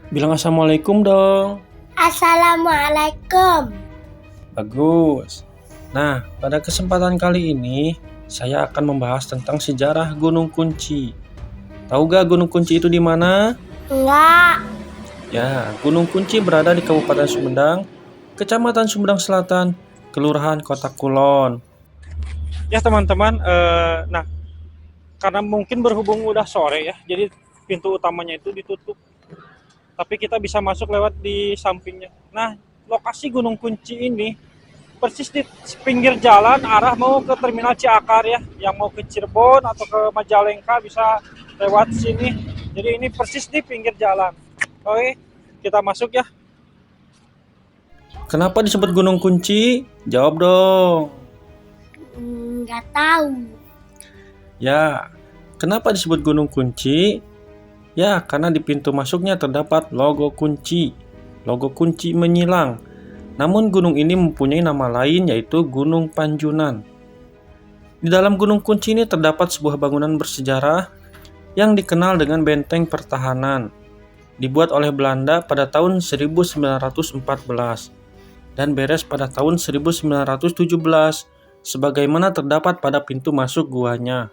Bilang assalamualaikum dong. Assalamualaikum. Bagus. Nah, pada kesempatan kali ini saya akan membahas tentang sejarah Gunung Kunci. Tahu gak Gunung Kunci itu di mana? Enggak. Ya, Gunung Kunci berada di Kabupaten Sumedang, Kecamatan Sumedang Selatan, Kelurahan Kota Kulon. Ya teman-teman, nah karena mungkin berhubung udah sore ya, jadi pintu utamanya itu ditutup. Tapi kita bisa masuk lewat di sampingnya. Nah, lokasi Gunung Kunci ini persis di pinggir jalan arah mau ke Terminal Ciakar ya, yang mau ke Cirebon atau ke Majalengka bisa lewat sini. Jadi ini persis di pinggir jalan. Oke, kita masuk ya. Kenapa disebut Gunung Kunci? Jawab dong. Enggak tahu. Ya, kenapa disebut Gunung Kunci? Ya, karena di pintu masuknya terdapat logo kunci. Logo kunci menyilang. Namun gunung ini mempunyai nama lain yaitu Gunung Panjunan. Di dalam Gunung Kunci ini terdapat sebuah bangunan bersejarah yang dikenal dengan benteng pertahanan. Dibuat oleh Belanda pada tahun 1914 dan beres pada tahun 1917 sebagaimana terdapat pada pintu masuk guanya.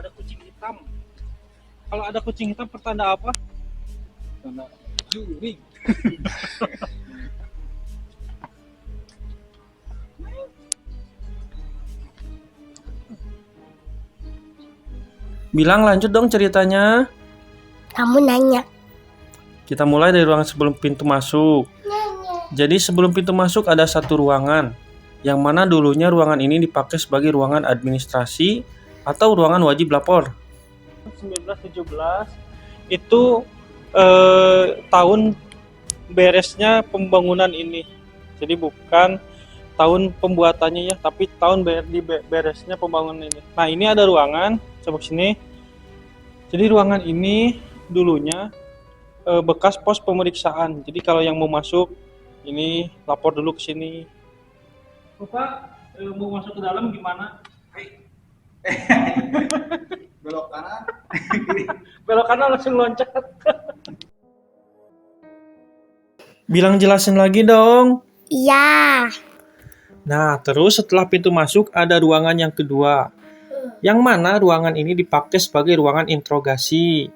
Ada kucing hitam. Kalau ada kucing hitam pertanda apa? Pertanda juri. Bilang lanjut dong ceritanya. Kamu nanya. Kita mulai dari ruangan sebelum pintu masuk. Jadi sebelum pintu masuk ada satu ruangan, yang mana dulunya ruangan ini dipakai sebagai ruangan administrasi atau ruangan wajib lapor. 1917 itu tahun beresnya pembangunan ini. Jadi bukan tahun pembuatannya ya, tapi tahun beresnya pembangunan ini. Nah, ini ada ruangan sebelah sini. Jadi ruangan ini dulunya bekas pos pemeriksaan. Jadi kalau yang mau masuk ini lapor dulu ke sini. Bapak mau masuk ke dalam gimana? Belok kanan. Belok kanan langsung loncat. Bilang jelasin lagi dong. Iya. Nah, terus setelah pintu masuk ada ruangan yang kedua. Yang mana ruangan ini dipakai sebagai ruangan interogasi.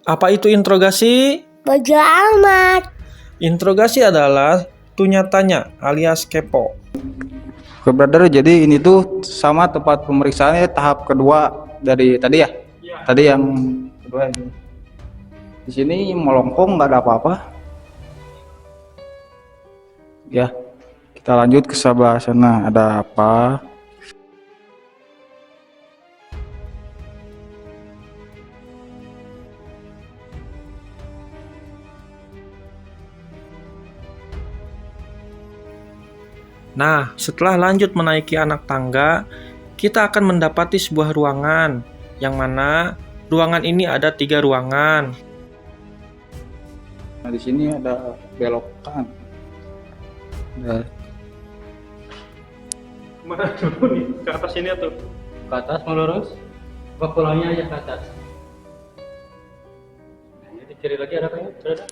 Apa itu interogasi? Bojo amat. Interogasi adalah tanya-tanya alias kepo. Oke, brother, jadi ini tuh sama tempat pemeriksaannya tahap kedua dari tadi ya? Ya. Tadi yang kedua ini. Di sini melongkong nggak ada apa-apa. Ya, kita lanjut ke sebelah sana. Ada apa? Nah, setelah lanjut menaiki anak tangga, kita akan mendapati sebuah ruangan, yang mana ruangan ini ada 3 ruangan. Nah, di sini ada belokan. Ada Mana dulu nih? Ke atas ini atau? Ke atas mau lurus, ke pulangnya aja ke atas. Nah, ini cari lagi ada apa ya? Ada.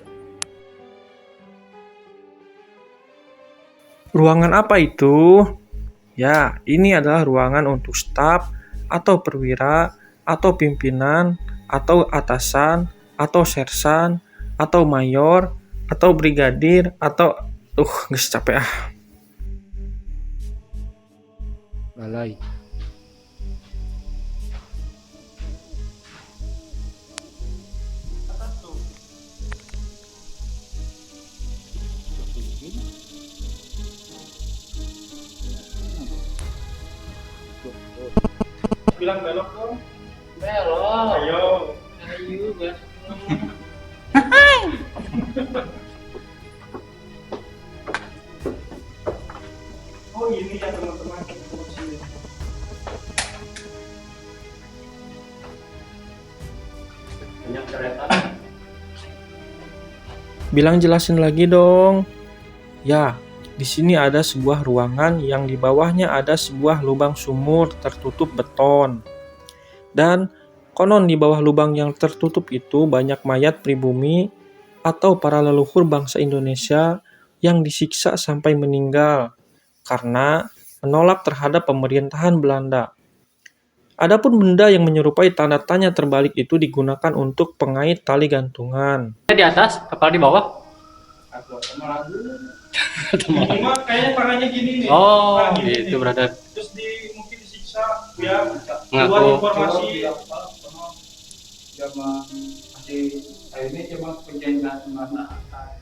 Ruangan apa itu? Ya, ini adalah ruangan untuk staf, atau perwira, atau pimpinan, atau atasan, atau sersan, atau mayor, atau brigadir, atau geus capek ah. Balai. Bilang belok dong. Belok. Ayo. Ayo, guys. Oh ini ya teman-teman. Bilang jelasin lagi dong. Ya, di sini ada sebuah ruangan yang di bawahnya ada sebuah lubang sumur tertutup beton. Dan konon di bawah lubang yang tertutup itu banyak mayat pribumi atau para leluhur bangsa Indonesia yang disiksa sampai meninggal karena menolak terhadap pemerintahan Belanda. Adapun benda yang menyerupai tanda tanya terbalik itu digunakan untuk pengait tali gantungan. Di atas, kepala di bawah. Ini mah kayaknya tangannya gini nih. Oh, Nah, gini gitu nih. brother. Terus mungkin disiksa ya keluar Ngaku. informasi. Zaman masih ini cuma penjajahan mana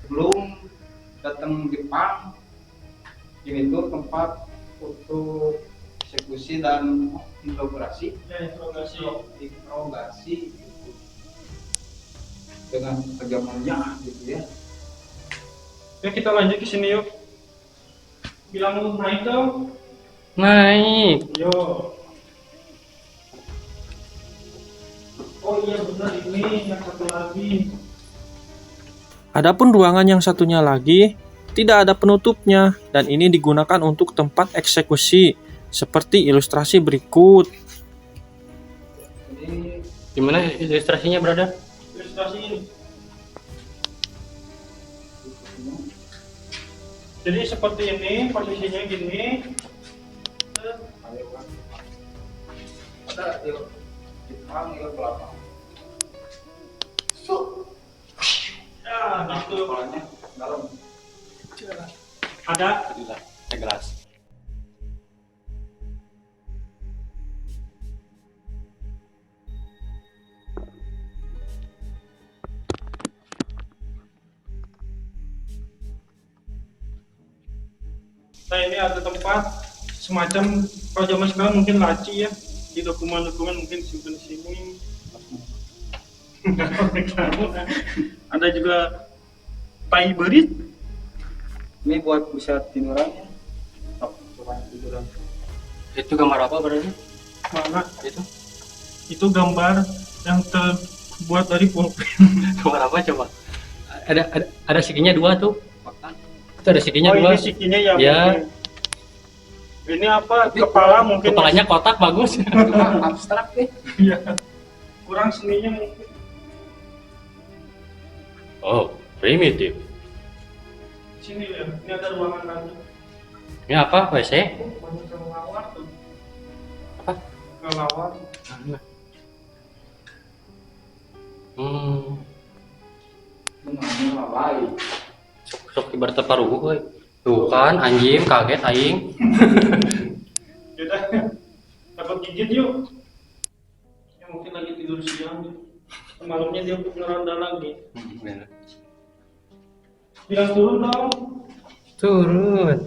sebelum datang Jepang, ini tuh tempat untuk eksekusi dan interogasi Ya, interogasi gitu. Dengan kejamannya gitu ya. Ya kita lanjut ke sini yuk. Bilang lu naik dong. Naik. Yo. Oh iya benar ini yang satu lagi. Adapun ruangan yang satunya lagi tidak ada penutupnya dan ini digunakan untuk tempat eksekusi seperti ilustrasi berikut. Jadi Gimana ilustrasinya brother? Ilustrasi ini. Jadi seperti ini posisinya gini. ada Jepang itu belakang. Ya, gitu. Kepalanya dalam. Ada. Gelas. Nah ini ada tempat semacam kalau zaman sekarang mungkin laci ya, di dokumen-dokumen mungkin simpen di sini. Ada juga tai berit. Ini buat bisa tiduran ya. Coba tiduran. Itu gambar apa brother? Mana? Itu Itu gambar yang terbuat dari pulpen. gambar apa coba? Ada sikinya dua tuh. Itu ada sikinya Oh dua. ini sikinya ya. Ya. Mungkin. Ini apa? Kepala mungkin. Kepalanya kotak bagus. Cuma abstrak deh. Iya. Kurang seninya mungkin. Oh, primitif. Sini ya. Ini ada ruangan lagi. Ini apa? WC? Banyak kelawar tuh. Apa? Kelawar. Cuma lain. Sok ibarat paruh euy. Tuh kan anjing kaget aing. Yaudah. Dapat gigit yuk. Ya mungkin lagi tidur siang. Malamnya dia ngeronda lagi. Bilang turun dong. Turun.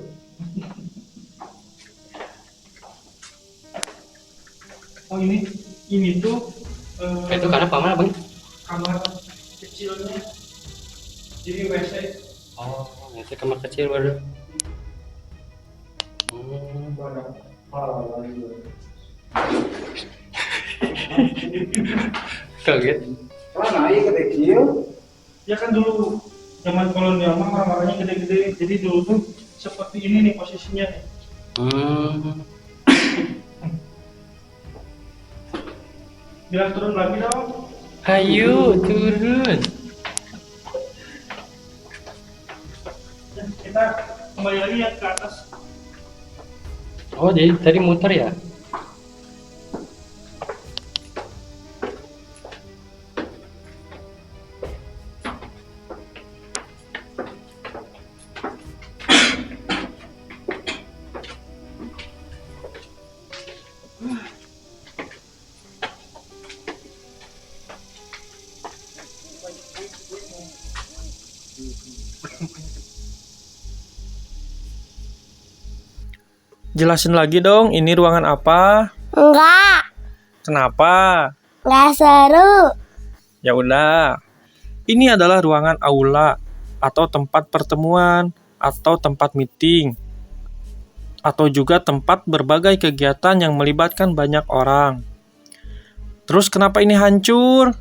Oh ini tuh Itu karena paman bang. kamar kecilnya. Jadi WC. Oh, itu kamar kecil baru. Kaget. Kalau naik ke kecil, Ya kan dulu zaman kolonial mah kamar-kamarnya gede-gede. Jadi dulu tuh seperti ini nih posisinya nih. Bilang turun lagi dong. Ayo turun. Ya, kita kembali lagi ya ke atas. Oh, jadi tadi muter ya? Jelasin lagi dong, ini ruangan apa? Enggak. Kenapa? Enggak seru. Ya udah. Ini adalah ruangan aula atau tempat pertemuan atau tempat meeting atau juga tempat berbagai kegiatan yang melibatkan banyak orang. Terus kenapa ini hancur?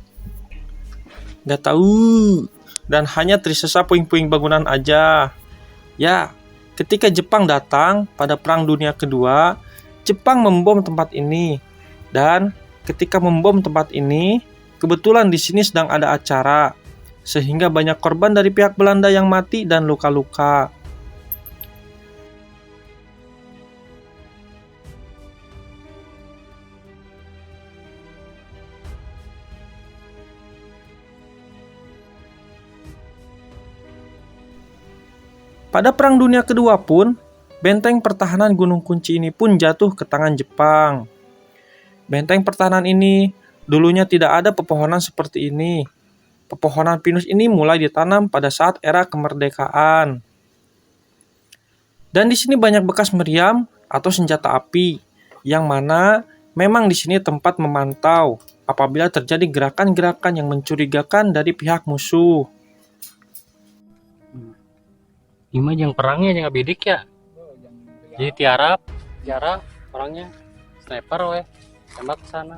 Gak tahu. dan hanya tersisa puing-puing bangunan aja. Ya, ketika Jepang datang pada Perang Dunia Kedua, Jepang membom tempat ini. Dan ketika membom tempat ini, kebetulan di sini sedang ada acara, sehingga banyak korban dari pihak Belanda yang mati dan luka-luka. Pada Perang Dunia Kedua pun, benteng pertahanan Gunung Kunci ini pun jatuh ke tangan Jepang. Benteng pertahanan ini dulunya tidak ada pepohonan seperti ini. Pepohonan pinus ini mulai ditanam pada saat era kemerdekaan. Dan di sini banyak bekas meriam atau senjata api, yang mana memang di sini tempat memantau apabila terjadi gerakan-gerakan yang mencurigakan dari pihak musuh. Ini mah yang perangnya yang bidik ya. Jadi tiara orangnya sniper weh, tembak ke sana.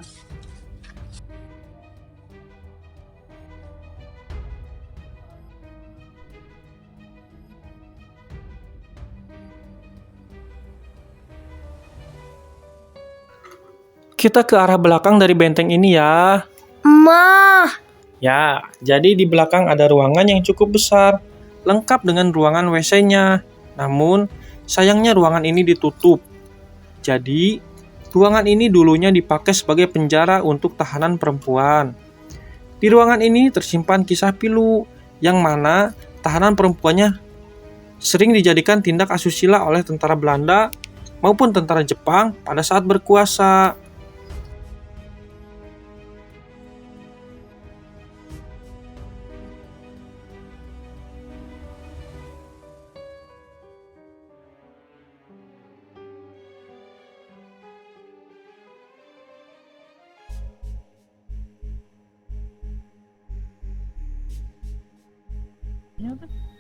Kita ke arah belakang dari benteng ini ya. Ma. Ya, jadi di belakang ada ruangan yang cukup besar, lengkap dengan ruangan WC-nya. Namun, sayangnya ruangan ini ditutup. Jadi, ruangan ini dulunya dipakai sebagai penjara untuk tahanan perempuan. Di ruangan ini tersimpan kisah pilu, yang mana tahanan perempuannya sering dijadikan tindak asusila oleh tentara Belanda maupun tentara Jepang pada saat berkuasa.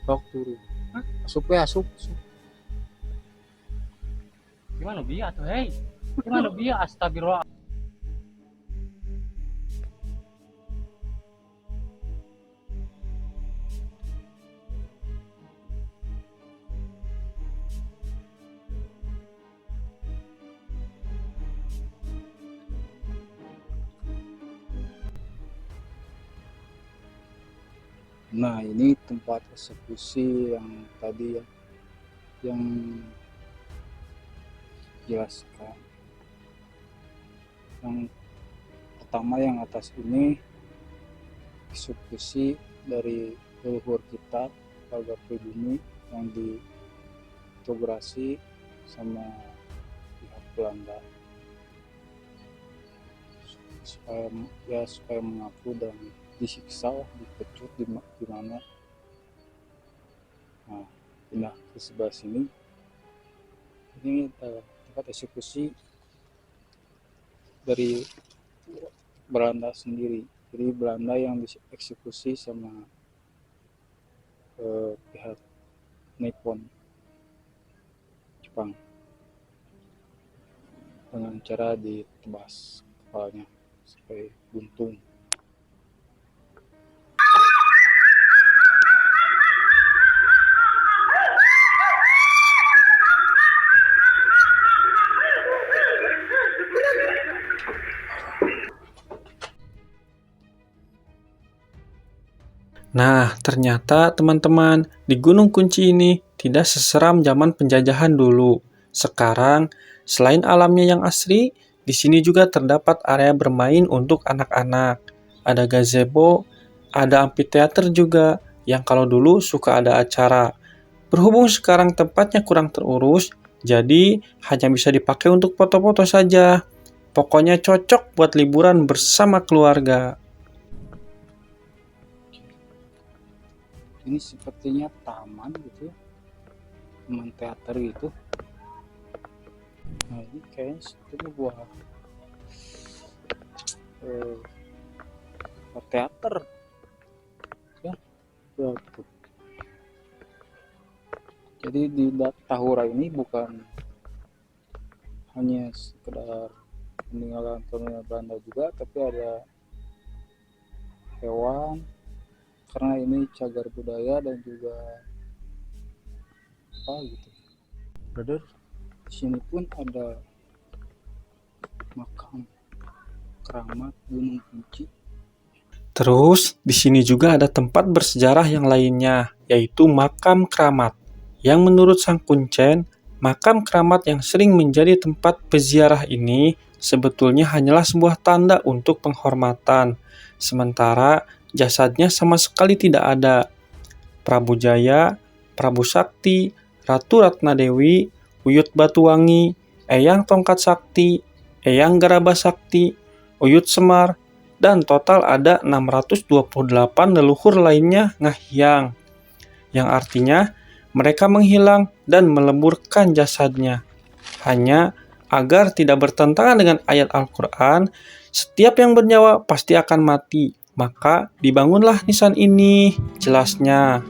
Sok turun. Asup ya, asup. Gimana biar tuh, hei? Gimana biar astagfirullah. Nah, ini tempat eksekusi yang tadi ya, yang jelaskan. Yang pertama yang atas ini eksekusi dari leluhur kita, keluarga pribumi yang diintegrasi sama pihak Belanda supaya mengaku dan disiksa, dipecut di mana. Nah, pindah ke sebelah sini. Ini tempat eksekusi dari Belanda sendiri. Jadi Belanda yang dieksekusi sama pihak Nippon, Jepang, dengan cara ditebas kepalanya sampai buntung. Nah, ternyata teman-teman, di Gunung Kunci ini tidak seseram zaman penjajahan dulu. Sekarang, selain alamnya yang asri, di sini juga terdapat area bermain untuk anak-anak. Ada gazebo, ada amphitheater juga, yang kalau dulu suka ada acara. Berhubung sekarang tempatnya kurang terurus, jadi hanya bisa dipakai untuk foto-foto saja. Pokoknya cocok buat liburan bersama keluarga. Ini sepertinya taman gitu ya, taman teater gitu. Nah, ini kayaknya sebetulnya buah teater ya, tuh. Jadi di Tahura ini bukan hanya sekedar peninggalan kolonial Belanda juga, tapi ada hewan, karena ini cagar budaya dan juga apa gitu. Brother, di sini pun ada makam keramat Gunung Kunci. Terus, di sini juga ada tempat bersejarah yang lainnya, yaitu makam keramat. Yang menurut Sang Kuncen, makam keramat yang sering menjadi tempat peziarah ini sebetulnya hanyalah sebuah tanda untuk penghormatan. Sementara jasadnya sama sekali tidak ada. Prabu Jaya, Prabu Sakti, Ratu Ratnadewi, Uyut Batuwangi, Eyang Tongkat Sakti, Eyang Garaba Sakti, Uyut Semar, dan total ada 628 leluhur lainnya ngahiang, yang artinya mereka menghilang dan meleburkan jasadnya. Hanya agar tidak bertentangan dengan ayat Al-Quran, setiap yang bernyawa pasti akan mati. Maka dibangunlah nisan ini, jelasnya.